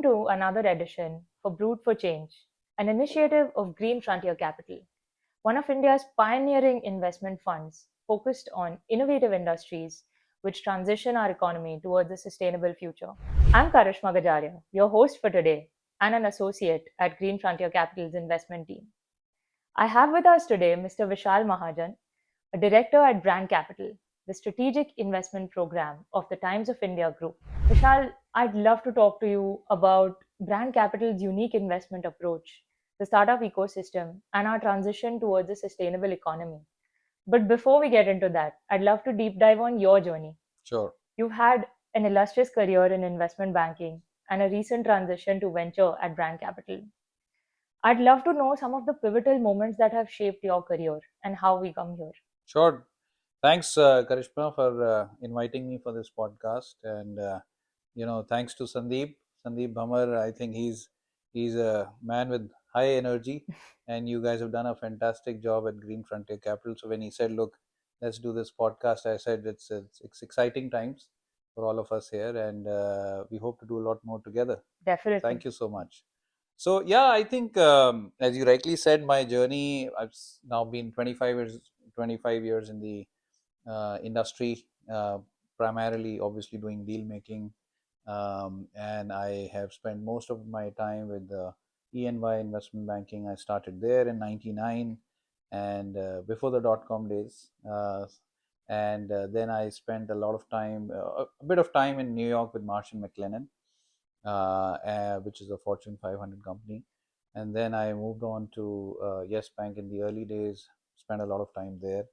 Welcome to another edition for Brewed for Change, an initiative of Green Frontier Capital, one of India's pioneering investment funds focused on innovative industries which transition our economy towards a sustainable future. I'm Karishma Gajaria, your host for today and an associate at Green Frontier Capital's investment team. I have with us today Mr. Vishal Mahajan, a director at Brand Capital, the strategic investment program of the Times of India Group. Vishal, I'd love to talk to you about Brand Capital's unique investment approach, the startup ecosystem, and our transition towards a sustainable economy. But before we get into that, I'd love to deep dive on your journey. Sure. You've had an illustrious career in investment banking and a recent transition to venture at Brand Capital. I'd love to know some of the pivotal moments that have shaped your career and how we come here. Sure. Thanks, Karishma, for inviting me for this podcast. And, thanks to Sandeep Bhamar. I think he's a man with high energy, and you guys have done a fantastic job at Green Frontier Capital. So when he said, look, let's do this podcast, I said it's exciting times for all of us here, and we hope to do a lot more together. Definitely. Thank you so much. So yeah, I think as you rightly said, my journey, I've now been 25 years in the industry, primarily obviously doing deal making, and I have spent most of my time with the ENY investment banking. I started there in '99, and before the dot-com days, and then I spent a lot of time, a bit of time in New York with Marsh and McLennan, which is a Fortune 500 company. And then I moved on to Yes Bank in the early days, spent a lot of time there.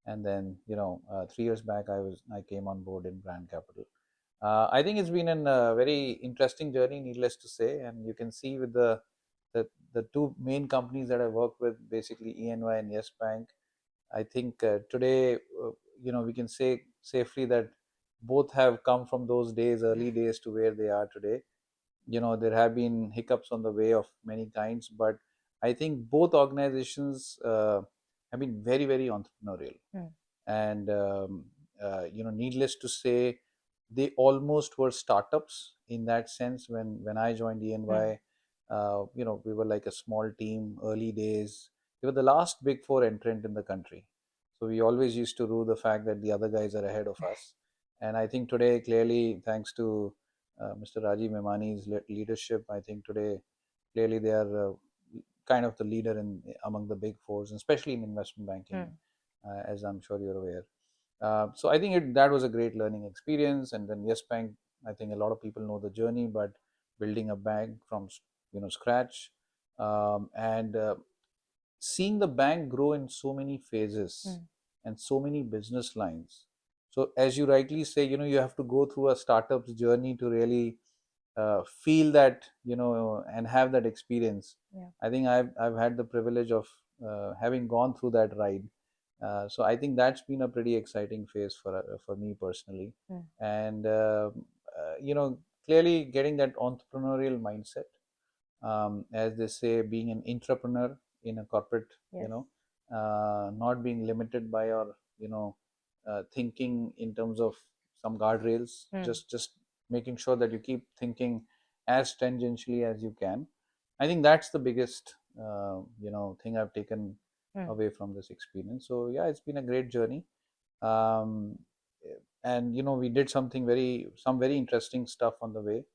And then, 3 years back, I came on board in Brand Capital. I think it's been a very interesting journey, needless to say. And you can see with the two main companies that I work with, basically ENY and Yes Bank. I think today, we can say safely that both have come from those days, early days, to where they are today. There have been hiccups on the way of many kinds, but I think both organizations have been very, very entrepreneurial. And needless to say, they almost were startups in that sense. When I joined ENY, we were like a small team, early days. They were the last big four entrant in the country, so we always used to rue the fact that the other guys are ahead of us. And I think today, clearly, thanks to Mr. Rajiv Memani's leadership, I think today clearly they are kind of the leader among the big fours, especially in investment banking, as I'm sure you're aware. So I think that was a great learning experience. And then Yes Bank, I think a lot of people know the journey, but building a bank from scratch, and seeing the bank grow in so many phases and so many business lines. So as you rightly say, you have to go through a startup's journey to really feel that, and have that experience. Yeah. I think I've had the privilege of having gone through that ride. So I think that's been a pretty exciting phase for me personally. And clearly getting that entrepreneurial mindset, as they say, being an entrepreneur in a corporate, Yes. Not being limited by your thinking in terms of some guardrails, just making sure that you keep thinking as tangentially as you can. I think that's the biggest thing I've taken away from this experience. So yeah, it's been a great journey. And we did some very interesting stuff on the way.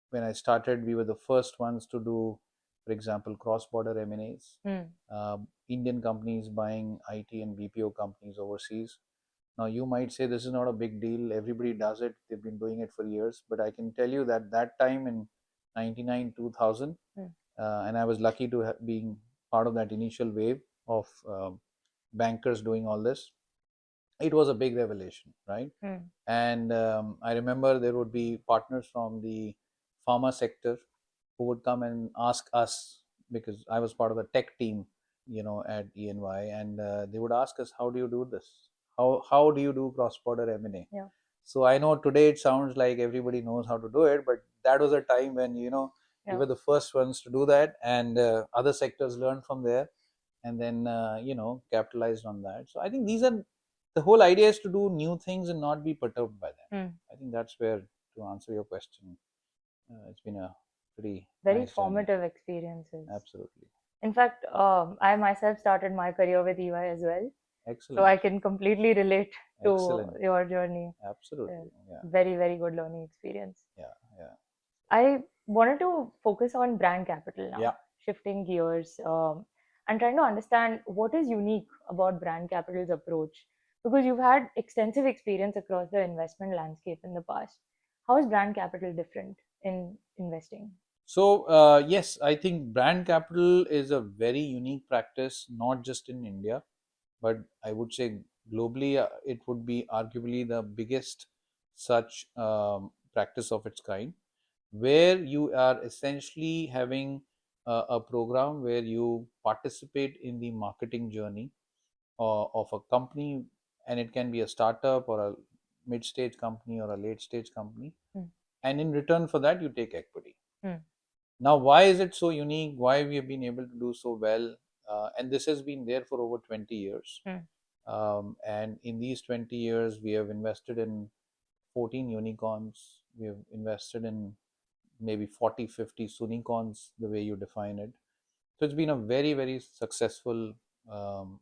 When I started, we were the first ones to do, for example, cross-border M&As. Indian companies buying IT and BPO companies overseas. Now, you might say this is not a big deal. Everybody does it. They've been doing it for years. But I can tell you that time in 99, 2000, and I was lucky to being part of that initial wave of bankers doing all this. It was a big revelation, right? And I remember there would be partners from the pharma sector who would come and ask us, because I was part of the tech team, at ENY, and they would ask us, how do you do this? How do you do cross-border M&A? Yeah. So I know today it sounds like everybody knows how to do it, but that was a time when, we were the first ones to do that, and other sectors learned from there, and then, capitalized on that. So I think the whole idea is to do new things and not be perturbed by them. I think that's where, to answer your question, it's been a pretty Very nice journey. formative experiences. Absolutely. In fact, I myself started my career with EY as well, so Excellent. I can completely relate to Excellent. your journey. Uh, Absolutely. Yeah. Very, very good learning experience. Yeah. Yeah. I wanted to focus on brand capital Yeah. now, shifting gears, and trying to understand what is unique about brand capital's approach. Because you've had extensive experience across the investment landscape in the past. How is brand capital different in investing? So, yes, I think brand capital is a very unique practice, not just in India, but I would say globally, it would be arguably the biggest such practice of its kind, where you are essentially having a program where you participate in the marketing journey of a company, and it can be a startup or a mid stage company or a late stage company. Hmm. And in return for that, you take equity. Hmm. Now, why is it so unique? Why we have been able to do so well? And this has been there for over 20 years. Hmm. And in these 20 years, we have invested in 14 unicorns. We have invested in maybe 40, 50 unicorns, the way you define it. So it's been a very, very successful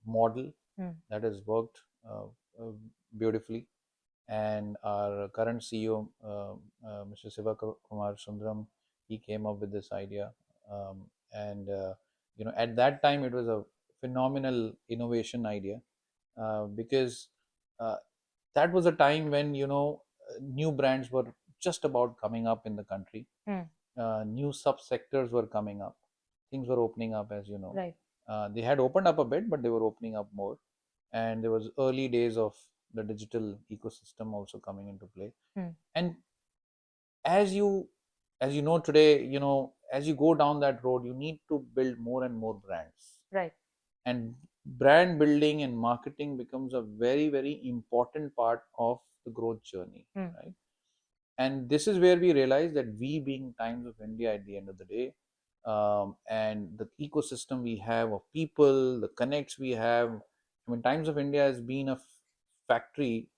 model Hmm. that has worked uh, beautifully. And our current CEO, Mr. Siva Kumar Sundaram, he came up with this idea. And at that time, it was a phenomenal innovation idea, because uh, that was a time when new brands were just about coming up in the country. Hmm. New subsectors were coming up. Things were opening up, as you know. Right. They had opened up a bit, but they were opening up more. And there was early days of the digital ecosystem also coming into play. Hmm. And as you as you know today, as you go down that road, you need to build more and more brands. Right. And brand building and marketing becomes a very, very important part of the growth journey, Hmm. right? And this is where we realize that we, being Times of India at the end of the day, and the ecosystem we have of people, the connects we have. I mean, Times of India has been a factory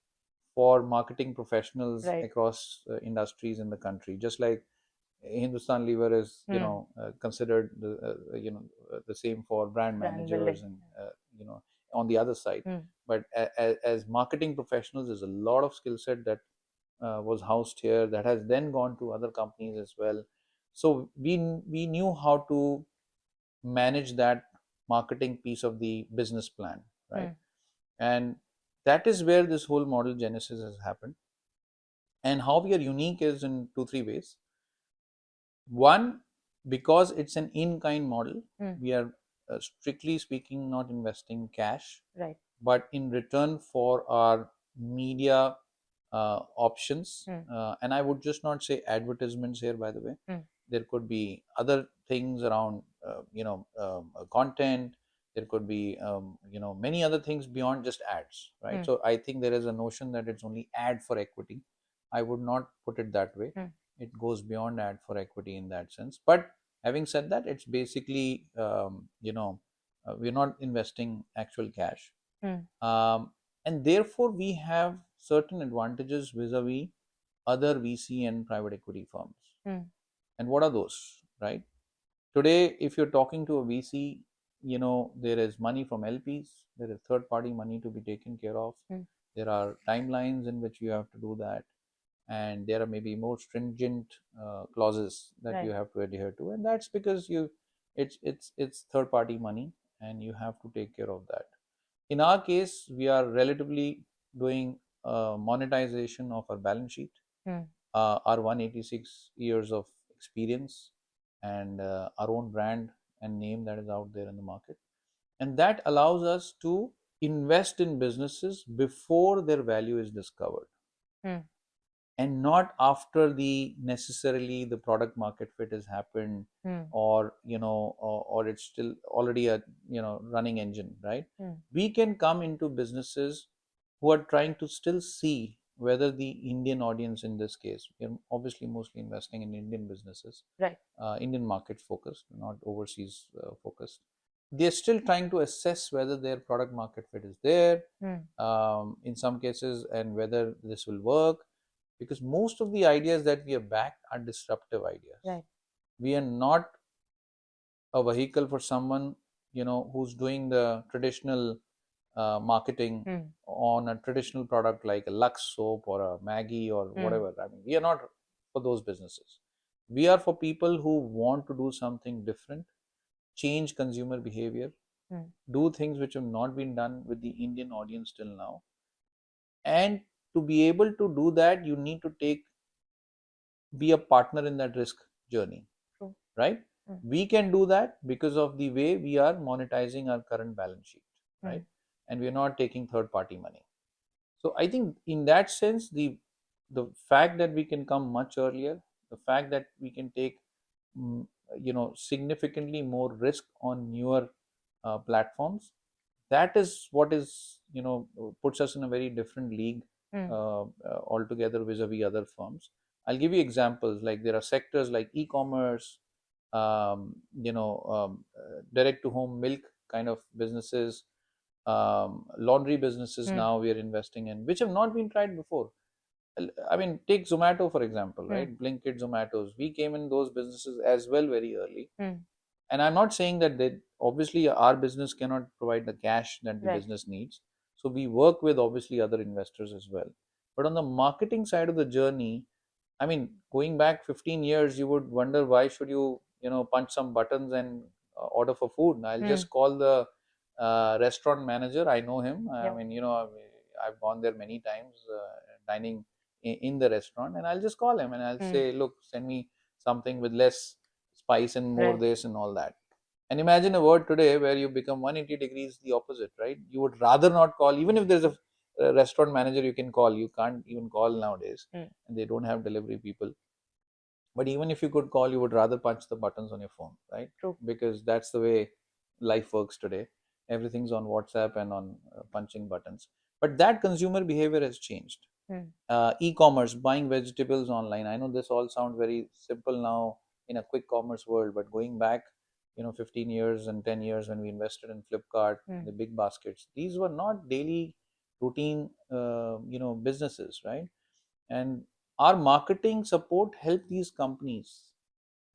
for marketing professionals Right. across industries in the country, just like Hindustan Lever is, Hmm. considered the same for brand Brand managers, building. and on the other side. Hmm. But as marketing professionals, there's a lot of skill set that was housed here, that has then gone to other companies as well. So we knew how to manage that marketing piece of the business plan, right? Hmm. And that is where this whole model genesis has happened. And how we are unique is in two, three ways. One, because it's an in-kind model, Hmm. we are strictly speaking not investing cash, Right. but in return for our media options. Hmm. And I would just not say advertisements here, by the way. Hmm. There could be other things around, content. There could be, many other things beyond just ads, right? Hmm. So I think there is a notion that it's only ad for equity. I would not put it that way. Hmm. It goes beyond ad for equity in that sense. But having said that, it's basically, we're not investing actual cash. Hmm. um, and therefore we have certain advantages vis-a-vis other VC and private equity firms. Hmm. And what are those, right? Today, if you're talking to a VC, there is money from LPs, there is third party money to be taken care of. Hmm. There are timelines in which you have to do that, and there are maybe more stringent clauses that you Right. have to adhere to, and that's because it's third party money, and you have to take care of that. In our case, we are relatively doing monetization of our balance sheet, Hmm. our 186 years of experience, and our own brand and name that is out there in the market. And that allows us to invest in businesses before their value is discovered, Hmm. and not after the necessarily the product market fit has happened, Hmm. or or it's still already a running engine, right? Hmm. We can come into businesses who are trying to still see whether the Indian audience, in this case we are obviously mostly investing in Indian businesses, Right. Indian market focused, not overseas focused. They're still trying to assess whether their product market fit is there, Hmm. in some cases, and whether this will work. because most of the ideas that we have backed are disruptive ideas. Right. We are not a vehicle for someone, who's doing the traditional marketing on a traditional product like a Lux soap or a Maggie or whatever. I mean, we are not for those businesses. We are for people who want to do something different, change consumer behavior, do things which have not been done with the Indian audience till now. And to be able to do that, you need to be a partner in that risk journey. True. Right? We can do that because of the way we are monetizing our current balance sheet, right? And we are not taking third party money. So I think in that sense, the fact that we can come much earlier, the fact that we can take mm, significantly more risk on newer platforms, that is what is puts us in a very different league altogether vis-a-vis other firms. I'll give you examples. Like there are sectors like e-commerce, direct to home milk kind of businesses, laundry businesses now we are investing in, which have not been tried before. I mean, take Zomato for example, right? Blinkit, Zomatos. We came in those businesses as well very early. And I'm not saying that obviously our business cannot provide the cash that the business needs. So we work with obviously other investors as well. But on the marketing side of the journey, I mean, going back 15 years, you would wonder why should you, punch some buttons and order for food. I'll just call the restaurant manager. I know him. I mean, I've gone there many times, dining in the restaurant, and I'll just call him and I'll say, look, send me something with less spice and more this and all that. And imagine a world today where you become 180 degrees the opposite, right? You would rather not call, even if there's a restaurant manager you can call. You can't even call nowadays, and they don't have delivery people. But even if you could call, you would rather punch the buttons on your phone, right? True. Because that's the way life works today. Everything's on WhatsApp and on punching buttons. But that consumer behavior has changed. E-commerce, buying vegetables online. I know this all sounds very simple now in a quick commerce world, but going back 15 years and 10 years when we invested in Flipkart, the big baskets, these were not daily routine businesses, right? And our marketing support helped these companies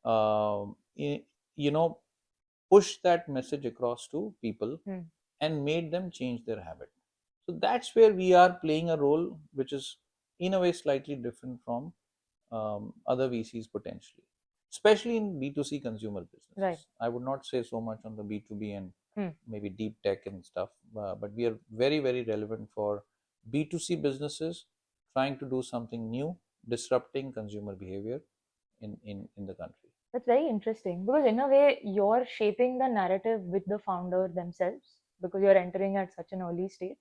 um, i- you know push that message across to people and made them change their habit. So that's where we are playing a role, which is in a way slightly different from other VCs potentially, especially in B2C consumer businesses. Right. I would not say so much on the B2B and maybe deep tech and stuff, but we are very, very relevant for B2C businesses trying to do something new, disrupting consumer behavior in the country. That's very interesting because, in a way, you're shaping the narrative with the founder themselves because you're entering at such an early stage.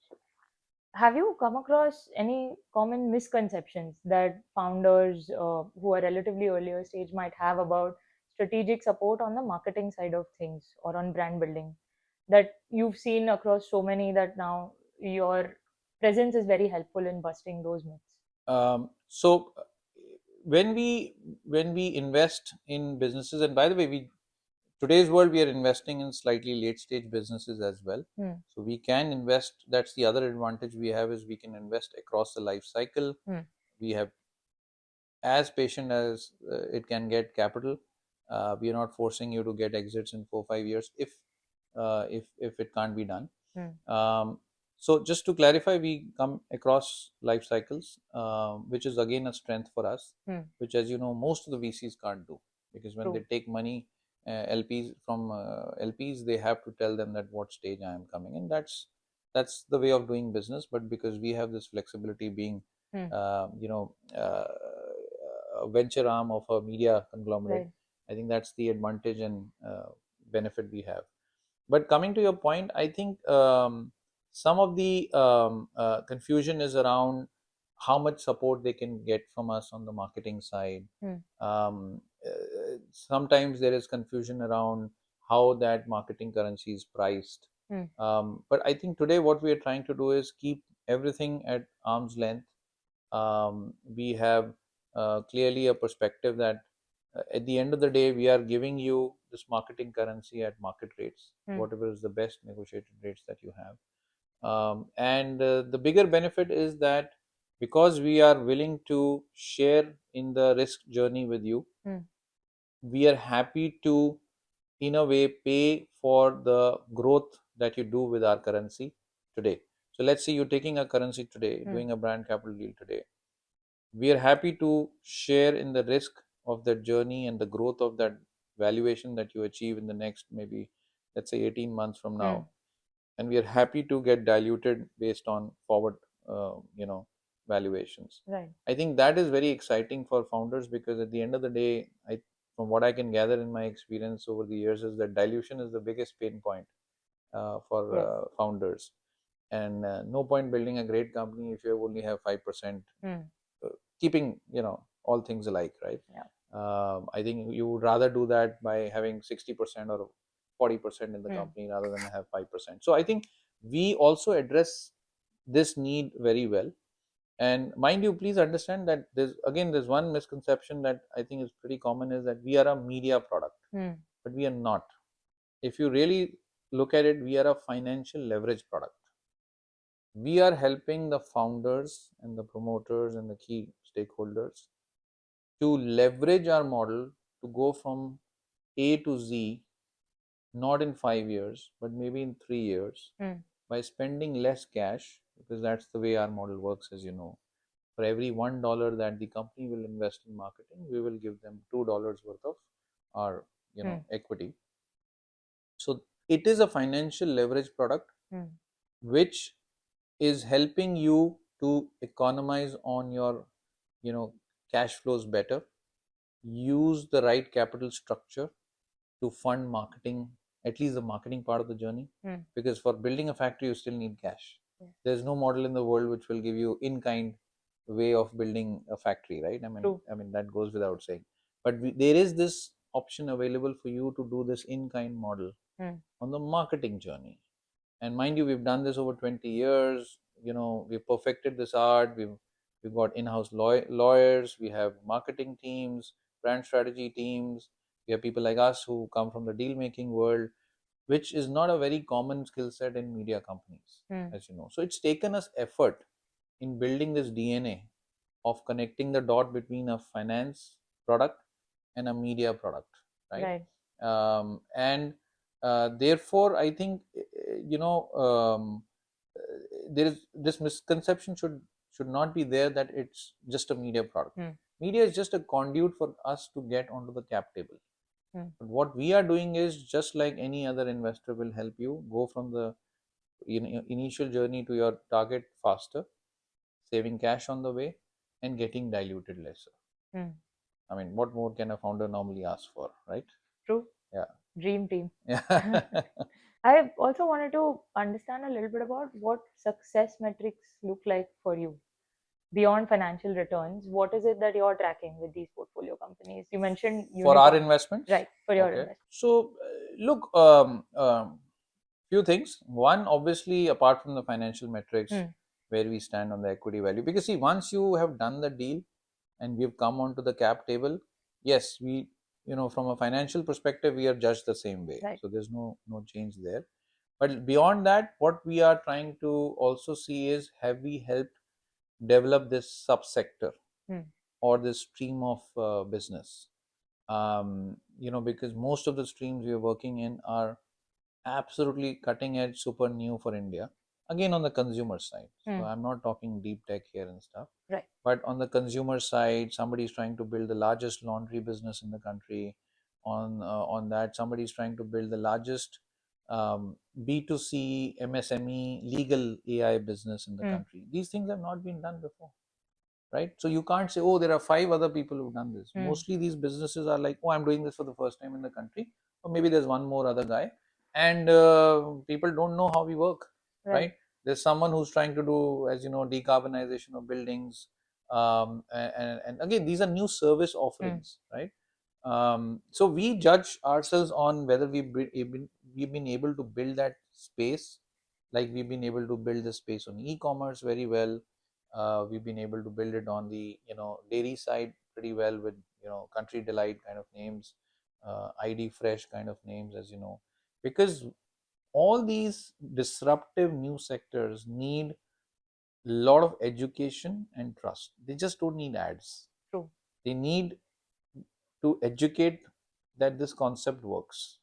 Have you come across any common misconceptions that founders who are relatively earlier stage might have about strategic support on the marketing side of things or on brand building that you've seen across so many that now your presence is very helpful in busting those myths? So when we invest in businesses, and by the way, today's world we are investing in slightly late stage businesses as well. So we can invest. That's the other advantage we have, is we can invest across the life cycle. We have as patient as it can get capital. We are not forcing you to get exits in 4 or 5 years if it can't be done. So just to clarify, we come across life cycles, which is again a strength for us, which, as you know, most of the VCs can't do, because when True. they take money, LPs, they have to tell them that what stage I am coming in. That's the way of doing business. But because we have this flexibility, being a venture arm of a media conglomerate, Right. I think that's the advantage and benefit we have. But coming to your point, I think some of the confusion is around how much support they can get from us on the marketing side. Sometimes there is confusion around how that marketing currency is priced. But I think today what we are trying to do is keep everything at arm's length. We have clearly a perspective that at the end of the day, we are giving you this marketing currency at market rates, whatever is the best negotiated rates that you have. And the bigger benefit is that because we are willing to share in the risk journey with you. Mm. We are happy to, in a way, pay for the growth that you do with our currency today. So let's say you're taking a currency today, Mm. doing a brand capital deal today. We are happy to share in the risk of that journey and the growth of that valuation that you achieve in the next, maybe, let's say 18 months from Mm. now. And we are happy to get diluted based on forward valuations. Right. I think that is very exciting for founders, because at the end of the day, from what I can gather in my experience over the years, is that dilution is the biggest pain point for Yes. founders. And no point building a great company if you only have 5%, Mm. keeping all things alike, right? Yeah. I think you would rather do that by having 60% or 40% in the Mm. company rather than have 5%. So I think we also address this need very well. And mind you, please understand that there's one misconception that I think is pretty common, is that we are a media product. Mm. But we are not. If you really look at it, we are a financial leverage product. We are helping the founders and the promoters and the key stakeholders to leverage our model to go from A to Z, not in 5 years, but maybe in 3 years, Mm. by spending less cash, because that's the way our model works, as you know. For every $1 that the company will invest in marketing, we will give them $2 worth of our Mm. equity. So it is a financial leverage product, Mm. which is helping you to economize on your you know cash flows better, use the right capital structure to fund marketing, at least the marketing part of the journey. Mm. Because for building a factory, you still need cash. Yes. There's no model in the world which will give you in kind way of building a factory, right? True. I mean that goes without saying. But there is this option available for you to do this in kind model Mm. on the marketing journey. And mind you, we've done this over 20 years. We've perfected this art. We've got in-house lawyers, we have marketing teams, brand strategy teams. We have people like us who come from the deal making world, which is not a very common skill set in media companies, Mm. as you know. So it's taken us effort in building this DNA of connecting the dot between a finance product and a media product, right? Right. And therefore, I think there is this misconception should not be there, that it's just a media product. Mm. Media is just a conduit for us to get onto the cap table. Mm. But what we are doing is, just like any other investor will help you go from the initial journey to your target faster, saving cash on the way, and getting diluted lesser. Mm. I mean, what more can a founder normally ask for, right? True. Yeah. Dream team. Yeah. I also wanted to understand a little bit about what success metrics look like for you beyond financial returns. What is it that you're tracking with these portfolio companies? You mentioned For our unicorn, investments, right? For your okay. investment. So look, few things. One, obviously, apart from the financial metrics, Mm. where we stand on the equity value, because see, once you have done the deal and we've come onto the cap table, yes, we, from a financial perspective, we are judged the same way. Right. So there's no change there. But beyond that, what we are trying to also see is, have we helped develop this subsector Mm. or this stream of business? Because most of the streams we are working in are absolutely cutting edge, super new for India. Again, on the consumer side. So Mm. I'm not talking deep tech here and stuff. Right. But on the consumer side, somebody is trying to build the largest laundry business in the country. On that, somebody is trying to build the largest B2C MSME legal AI business in the Mm. country. These things have not been done before, right? So you can't say, oh, there are 5 other people who've done this. Mm. Mostly these businesses are like, oh, I'm doing this for the first time in the country, or maybe there's one more other guy, and people don't know how we work, Right. right? There's someone who's trying to do, as you know, decarbonization of buildings, and again, these are new service offerings, right? So we judge ourselves on whether we've been able to build that space. Like, we've been able to build the space on e-commerce very well. We've been able to build it on the dairy side pretty well, with Country Delight kind of names, ID Fresh kind of names, as you know. Because all these disruptive new sectors need lot of education and trust. They just don't need ads. True. They need to educate that this concept works.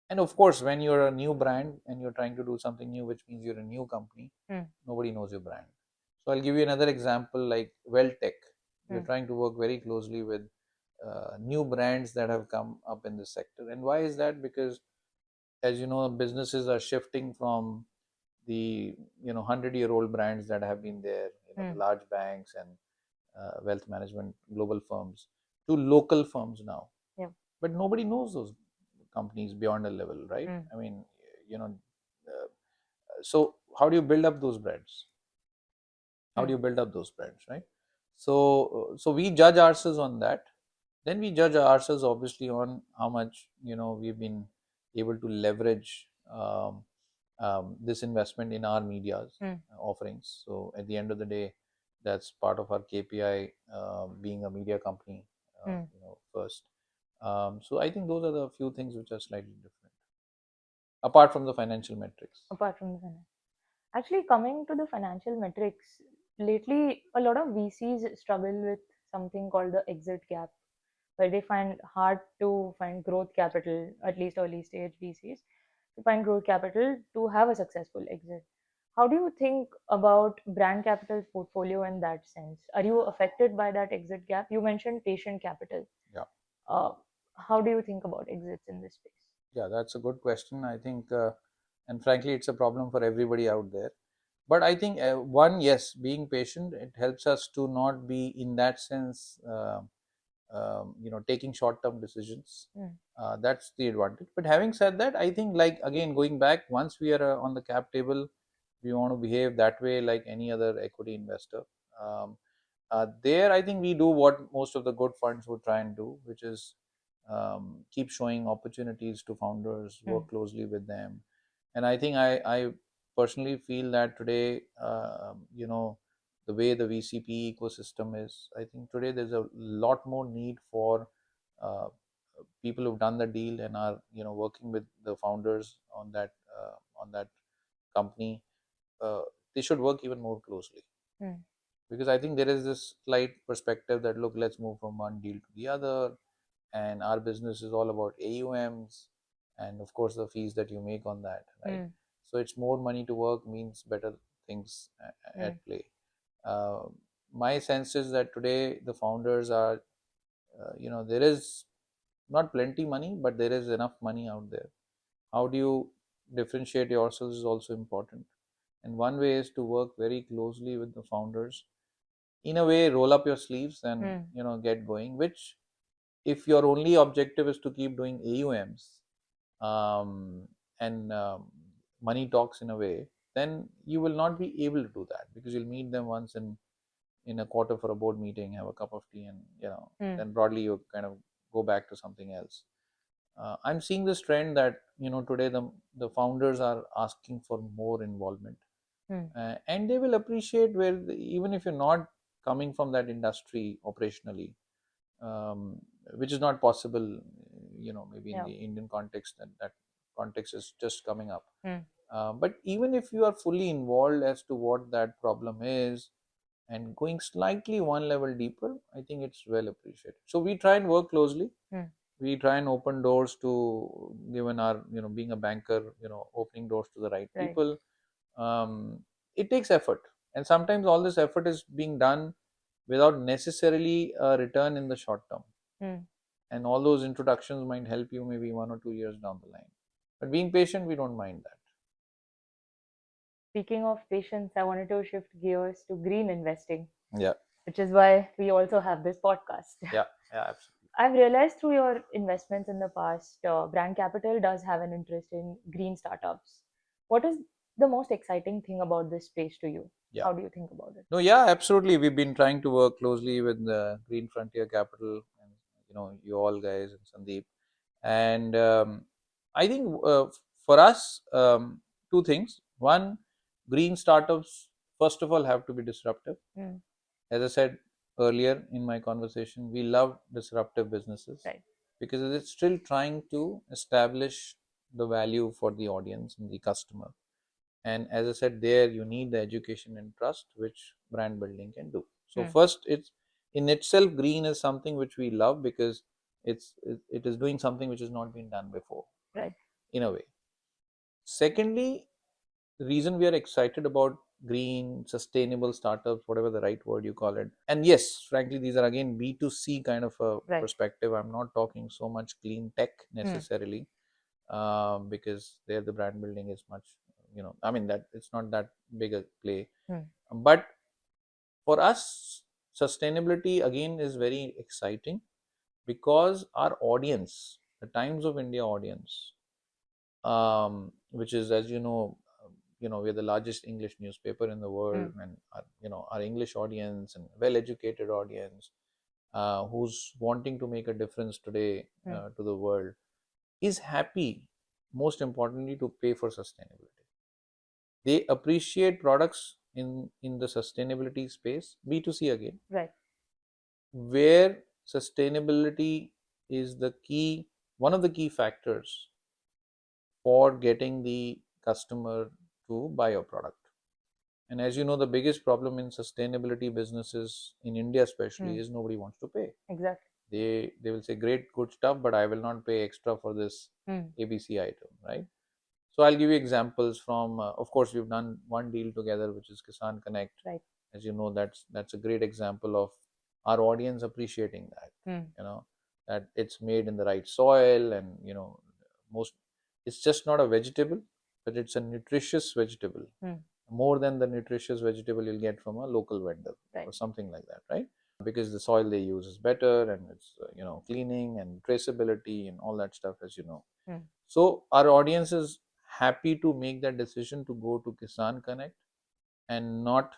And of course, when you're a new brand and you're trying to do something new, which means you're a new company, nobody knows your brand. So I'll give you another example like Welltech. We're trying to work very closely with new brands that have come up in this sector. And why is that? Because as you know, businesses are shifting from the 100-year-old brands that have been there, the large banks and wealth management global firms, to local firms now. Yeah. But nobody knows those companies beyond a level, right? I mean, uh, so how do you build up those brands? How do you build up those brands, right? So we judge ourselves on that. Then we judge ourselves obviously on how much we've been able to leverage this investment in our media's offerings. So at the end of the day, that's part of our KPI, being a media company first. So I think those are the few things which are slightly different, apart from the financial metrics. Apart from the finance. Actually, coming to the financial metrics, lately a lot of VCs struggle with something called the exit gap, where they find hard to find growth capital, at least early stage VCs, to find growth capital to have a successful exit. How do you think about Brand Capital's portfolio in that sense? Are you affected by that exit gap? You mentioned patient capital. Yeah. How do you think about exits in this space? Yeah, that's a good question. I think, and frankly, it's a problem for everybody out there. But I think one, yes, being patient, it helps us to not be in that sense, taking short-term decisions. That's the advantage. But having said that, I think, like again, going back, once we are on the cap table, we want to behave that way like any other equity investor. Um, there, I think we do what most of the good funds would try and do, which is keep showing opportunities to founders, work closely with them. And I think I personally feel that today, the way the VCP ecosystem is, I think today there's a lot more need for uh, people who've done the deal and are working with the founders on that company. They should work even more closely, because I think there is this slight perspective that, look, let's move from one deal to the other, and our business is all about AUMs and of course the fees that you make on that, right? So it's more money to work means better things at play. uh, my sense is that today the founders are, there is not plenty money, but there is enough money out there. How do you differentiate yourselves is also important, and one way is to work very closely with the founders, in a way roll up your sleeves and get going, which if your only objective is to keep doing AUMs, and money talks in a way, then you will not be able to do that, because you'll meet them once in a quarter for a board meeting, have a cup of tea, and then broadly you kind of go back to something else. I'm seeing this trend that today the founders are asking for more involvement, and they will appreciate where even if you're not coming from that industry operationally, um, which is not possible, maybe in the Indian context, that context is just coming up. But even if you are fully involved as to what that problem is and going slightly one level deeper, I think it's well appreciated. So we try and work closely. We try and open doors to, given our being a banker, opening doors to the right people. It takes effort, and sometimes all this effort is being done without necessarily a return in the short term. And all those introductions might help you maybe 1 or 2 years down the line. But being patient, we don't mind that. Speaking of patience, I wanted to shift gears to green investing. Yeah. Which is why we also have this podcast. Yeah, absolutely. I've realized through your investments in the past, Brand Capital does have an interest in green startups. What is the most exciting thing about this space to you? Yeah. How do you think about it? No, yeah, absolutely. We've been trying to work closely with the Green Frontier Capital, and you all guys and Sandeep. And I think for us, two things. One, green startups, first of all, have to be disruptive. As I said earlier in my conversation, we love disruptive businesses, Right. because it's still trying to establish the value for the audience and the customer. And as I said, there you need the education and trust which brand building can do. So Hmm. first, it's in itself, green is something which we love because it is doing something which has not been done before, Right. in a way. Secondly, the reason we are excited about green, sustainable startups, whatever the right word you call it, and yes, frankly, these are again B2C kind of a Right. perspective. I'm not talking so much clean tech Hmm. necessarily, because there the brand building is much, I mean, that it's not that big a play. Hmm. But for us, sustainability again is very exciting because our audience, the Times of India audience, which is, as we're the largest English newspaper in the world, Hmm. and our English audience and well-educated audience, who's wanting to make a difference today Hmm. to the world, is happy, most importantly, to pay for sustainability. They appreciate products in the sustainability space, B2C again, Right. where sustainability is the key, one of the key factors for getting the customer to buy your product. And as you know, the biggest problem in sustainability businesses in India especially Hmm. is nobody wants to pay. Exactly. They will say great good stuff, but I will not pay extra for this Hmm. ABC item, right? So I'll give you examples from, of course, we've done one deal together, which is Kisan Connect. Right. As you know, that's a great example of our audience appreciating that. Hmm. That it's made in the right soil, and most, it's just not a vegetable, but it's a nutritious vegetable, Hmm. more than the nutritious vegetable you'll get from a local vendor Right. or something like that, right? Because the soil they use is better, and it's cleaning and traceability and all that stuff, as you know. Hmm. So our audience is happy to make that decision to go to Kisan Connect and not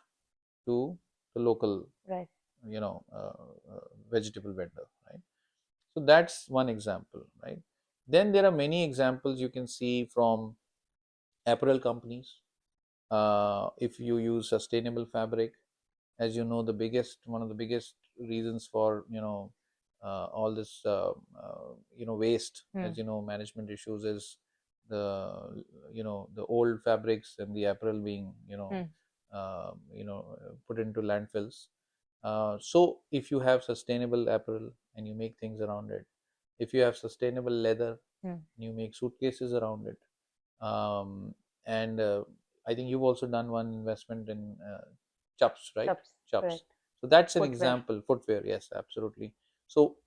to the local, Right. you know, uh, vegetable vendor, right? So that's one example, right? Then there are many examples you can see from apparel companies. If you use sustainable fabric, as you know, one of the biggest reasons for all this waste, Hmm. as you know, management issues, is the old fabrics and the apparel being Hmm. put into landfills. So if you have sustainable apparel and you make things around it, if you have sustainable leather, Hmm. you make suitcases around it. And I think you've also done one investment in Chups, right? Chops. Chups. Correct. So that's an Footwear. example. Footwear, yes, absolutely. So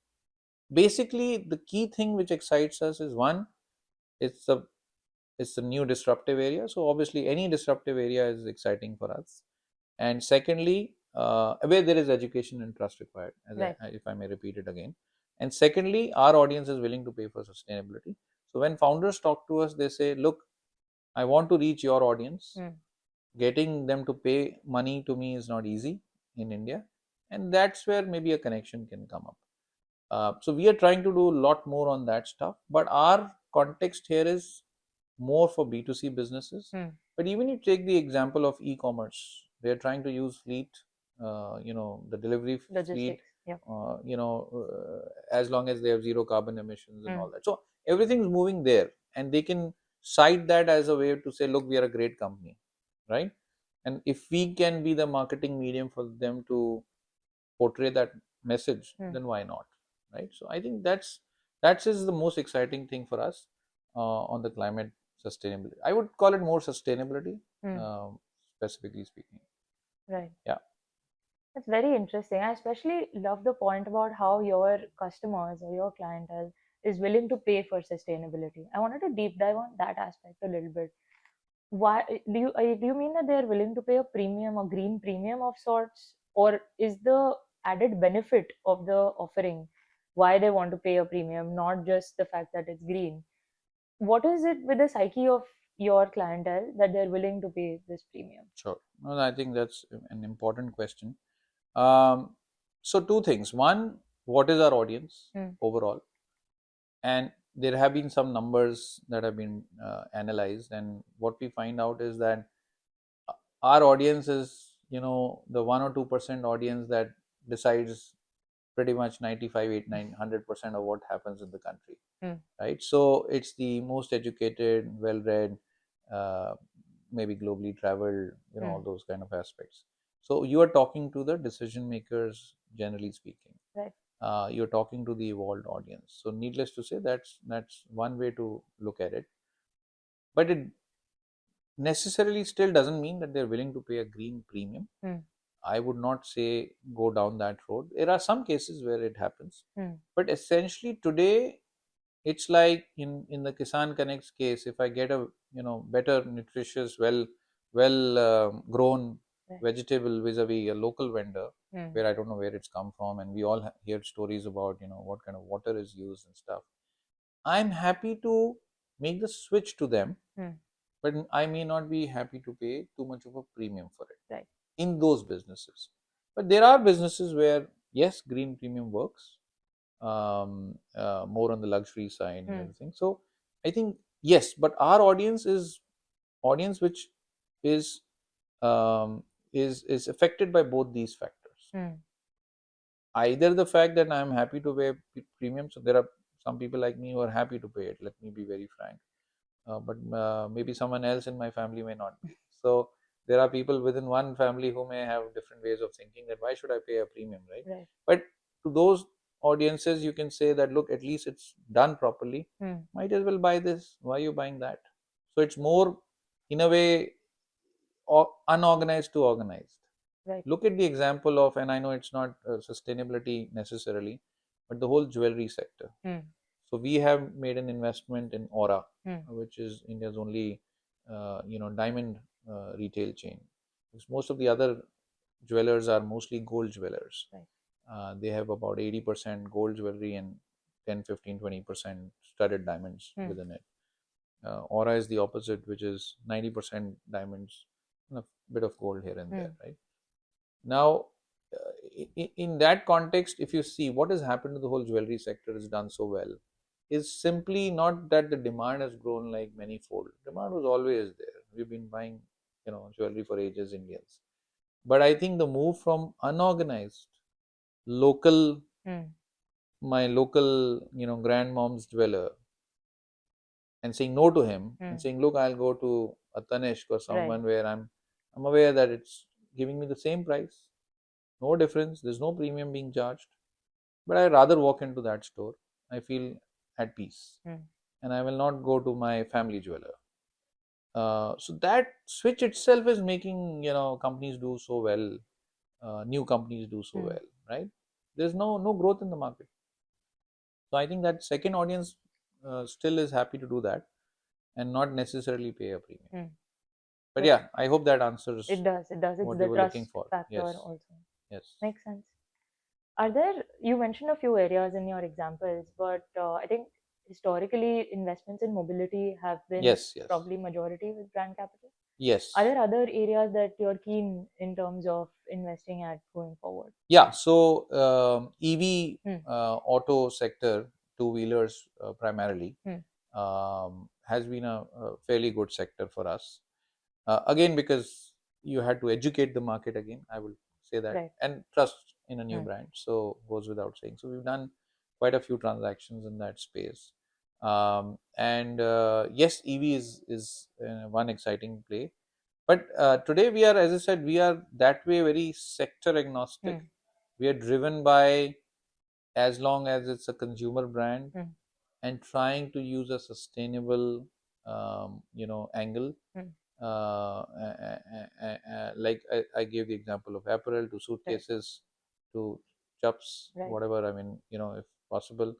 basically, the key thing which excites us is, one, it's the it's a new disruptive area. So obviously, any disruptive area is exciting for us. And secondly, where there is education and trust required, Right. if I may repeat it again. And secondly, our audience is willing to pay for sustainability. So when founders talk to us, they say, look, I want to reach your audience. Hmm. Getting them to pay money to me is not easy in India. And that's where maybe a connection can come up. So we are trying to do a lot more on that stuff. But our context here is more for B2C businesses. Hmm. But even you take the example of e-commerce, they're trying to use fleet, the delivery fleet, Logistics. Yeah. as long as they have zero carbon emissions and Hmm. all that. So everything's moving there, and they can cite that as a way to say, look, we are a great company, right? And if we can be the marketing medium for them to portray that message, Hmm. then why not, right? So I think that is the most exciting thing for us on the climate sustainability. I would call it more sustainability, Hmm. specifically speaking. Right. Yeah, That's very interesting. I especially love the point about how your customers or your clientele is willing to pay for sustainability. I wanted to deep dive on that aspect a little bit. Why do you mean that they're willing to pay a premium, a green premium of sorts, or is the added benefit of the offering why they want to pay a premium, not just the fact that it's green? What is it with the psyche of your clientele that they're willing to pay this premium? sure. Well, I think that's an important question. Um, so two things. One, what is our audience Hmm. overall? And there have been some numbers that have been analyzed, and what we find out is that our audience is, the 1 or 2% audience that decides pretty much 95, 8, 9, 100% of what happens in the country, Hmm. right? So it's the most educated, well-read, uh, maybe globally traveled, all Hmm. those kind of aspects. So you are talking to the decision makers, generally speaking. Right. You're talking to the evolved audience. So needless to say, that's one way to look at it. But it necessarily still doesn't mean that they're willing to pay a green premium. Hmm. I would not say go down that road. There are some cases where it happens, Hmm. but essentially today it's like in the Kisan Connect's case, if I get a better, nutritious, grown Right. vegetable vis-a-vis a local vendor, Hmm. where I don't know where it's come from, and we all hear stories about what kind of water is used and stuff. I'm happy to make the switch to them, Hmm. but I may not be happy to pay too much of a premium for it Right. in those businesses. But there are businesses where yes, green premium works, more on the luxury side and Hmm. everything. So I think yes, but our audience is audience which is um, is affected by both these factors. Hmm. Either the fact that I am happy to pay premium, so there are some people like me who are happy to pay it. Let me be very frank, but maybe someone else in my family may not be. So there are people within one family who may have different ways of thinking that why should I pay a premium, right? Right. But to those audiences, you can say that look, at least it's done properly. Hmm. Might as well buy this. Why are you buying that? So it's more, in a way, unorganized to organized. Right. Look at the example of, and I know it's not sustainability necessarily, but the whole jewelry sector. Hmm. So we have made an investment in Aura, Hmm. which is India's only diamond retail chain. Because most of the other jewelers are mostly gold jewelers. Right. They have about 80% gold jewelry and 10, 15, 20% studded diamonds Hmm. within it. Aura is the opposite, which is 90% diamonds and a bit of gold here and Hmm. there, right? Now, in that context, if you see what has happened to the whole jewelry sector has done so well, is simply not that the demand has grown like many fold. Demand was always there. We've been buying, jewelry for ages, Indians. But I think the move from unorganized, local, Hmm. my local, grandmom's jeweler, and saying no to him Hmm. and saying, look, I'll go to a Tanishq or Right. someone where I'm aware that it's giving me the same price, no difference, there's no premium being charged, but I rather walk into that store. I feel at peace, Hmm. and I will not go to my family jeweler. So that switch itself is making companies do so well. New companies do so Hmm. well, right? There's no growth in the market. So I think that second audience still is happy to do that and not necessarily pay a premium. Hmm. But Right. yeah, I hope that It answers does. It does. It's what the you were looking trust for. factor Yes, also. yes, Makes sense. Are there, you mentioned a few areas in your examples, but I think historically investments in mobility have been yes, yes, probably majority with brand capital. Are yes. there other areas that you're keen in terms of investing at going forward? Yeah, so EV Hmm. auto sector, two wheelers primarily, Hmm. has been a fairly good sector for us. Again, because you had to educate the market again, I will say that, Right. and trust in a new Hmm. brand. So goes without saying. So we've done quite a few transactions in that space. And yes, EV is one exciting play. But today we are, as I said, we are that way very sector agnostic. Hmm. We are driven by, as long as it's a consumer brand, Hmm. and trying to use a sustainable angle, Hmm. like I gave the example of apparel to Right. suitcases to chups, Right. whatever, I mean, if possible.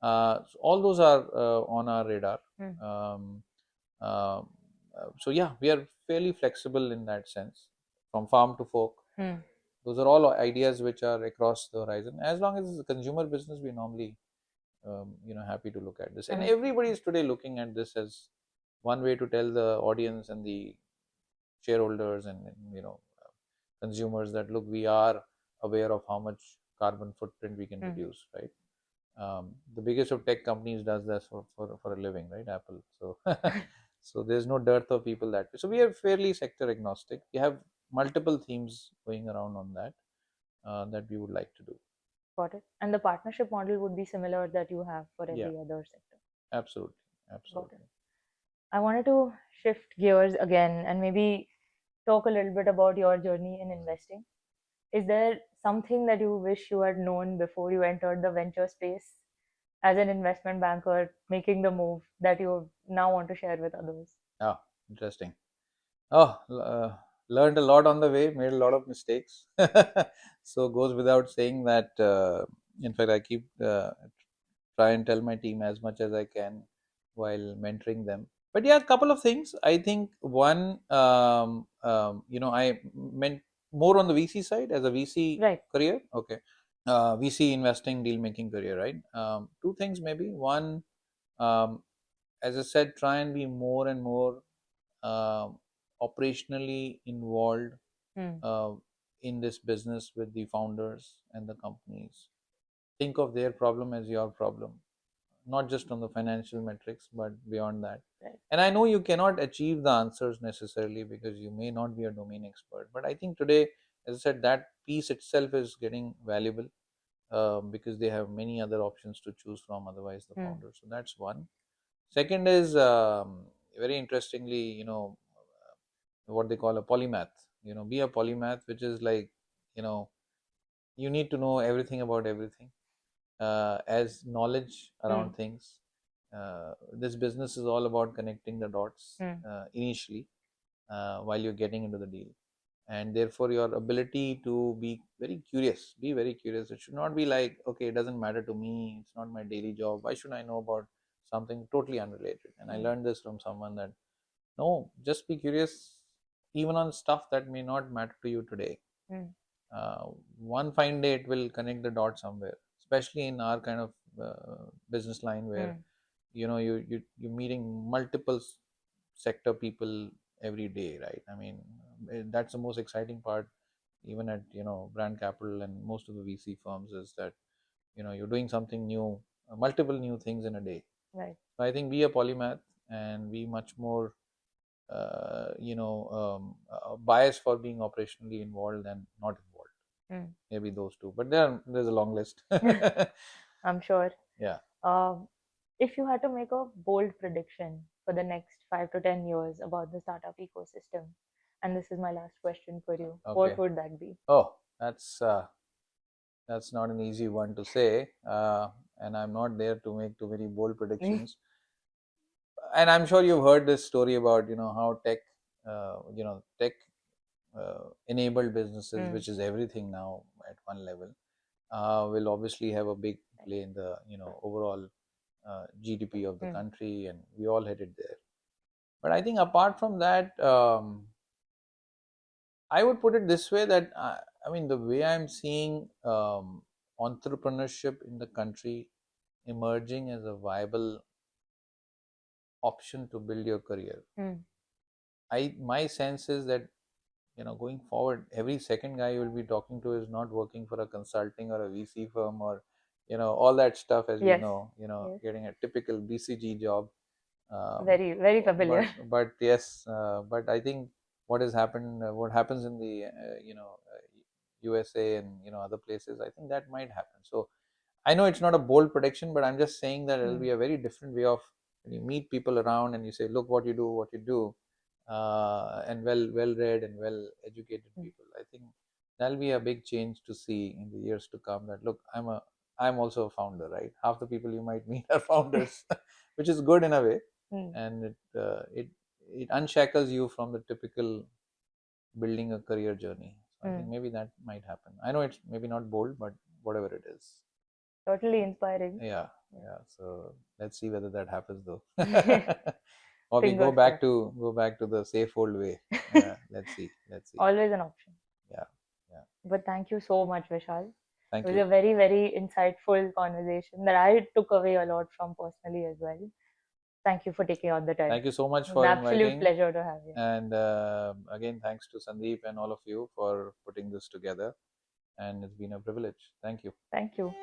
So all those are on our radar. Hmm. um, um, so yeah, we are fairly flexible in that sense, from farm to fork. Hmm. Those are all ideas which are across the horizon. As long as it's a consumer business, we normally happy to look at this, and And everybody is today looking at this as one way to tell the audience and the shareholders and consumers that look, we are aware of how much carbon footprint we can hmm. reduce, right? The biggest of tech companies does this for a living, right? Apple. So so there's no dearth of people that way. So we are fairly sector agnostic. We have multiple themes going around on that, that we would like to do. Got it. And the partnership model would be similar that you have for Yeah, every other sector. absolutely, Got it. absolutely. I wanted to shift gears again and maybe talk a little bit about your journey in investing. Is there something that you wish you had known before you entered the venture space as an investment banker, making the move that you now want to share with others? Oh, interesting. Oh, learned a lot on the way, made a lot of mistakes. So goes without saying that. In fact, I keep try and tell my team as much as I can while mentoring them. But yeah, a couple of things. I think one, I meant more on the VC side as a VC Right. career. Okay, VC investing, deal making career. Right. Two things maybe. One, um, as I said, try and be more and more um operationally involved Mm. uh, in this business with the founders and the companies. Think of their problem as your problem, not just on the financial metrics, but beyond that. Right. And I know you cannot achieve the answers necessarily because you may not be a domain expert. But I think today, as I said, that piece itself is getting valuable because they have many other options to choose from, otherwise, the Mm. founder. So that's one. Second is very interestingly, what they call a polymath. Be a polymath, which is like, you know, you need to know everything about everything as knowledge Mm. around things. This business is all about connecting the dots Mm. initially while you're getting into the deal. And therefore, your ability to be very curious. It should not be like, okay, it doesn't matter to me. It's not my daily job. Why should I know about something totally unrelated? And I Mm. learned this from someone that no, just be curious even on stuff that may not matter to you today. Mm. uh, One fine day it will connect the dots somewhere, especially in our kind of business line where Mm. you're meeting multiple sector people every day, right? I mean, that's the most exciting part, even at brand capital and most of the VC firms, is that you're doing something new, multiple new things in a day. Right. So I think be a polymath and be much more bias for being operationally involved and not involved. Mm. Maybe those two, but there's a long list. I'm sure. Yeah. Um, if you had to make a bold prediction for the next 5 to 10 years about the startup ecosystem, and this is my last question for you, what Okay. would that be? Oh, that's not an easy one to say, and I'm not there to make too many bold predictions. And I'm sure you've heard this story about how tech enabled businesses, Mm. which is everything now at one level, will obviously have a big play in the overall GDP of the Mm. country, and we all headed there. But I think apart from that, I would put it this way that I mean, the way I'm seeing entrepreneurship in the country emerging as a viable option to build your career. Mm. My sense is that going forward, every second guy you will be talking to is not working for a consulting or a VC firm or all that stuff, as we Yes. know, Yes. getting a typical BCG job. Very, very familiar. But yes, but I think what happens in the USA and other places, I think that might happen. So I know it's not a bold prediction, but I'm just saying that it'll Mm. be a very different way of when you meet people around and you say, look what you do, and well read and well educated Mm. people. I think that'll be a big change to see in the years to come. That look, I'm also a founder, right? Half the people you might meet are founders, which is good in a way, Mm. and it unshackles you from the typical building a career journey. So I think Mm. maybe that might happen. I know it's maybe not bold, but whatever it is. Totally inspiring. Yeah, yeah. So let's see whether that happens though. Yeah. Or we Fingers crossed. go back to the safe old way. Let's see. Let's see. Always an option. Yeah, yeah. But thank you so much, Vishal. It Thank was you. a very, very insightful conversation that I took away a lot from personally as well. Thank you for taking out the time. Thank you so much It was an for absolute inviting. pleasure to have you. And again, thanks to Sandeep and all of you for putting this together. And it's been a privilege. Thank you. Thank you.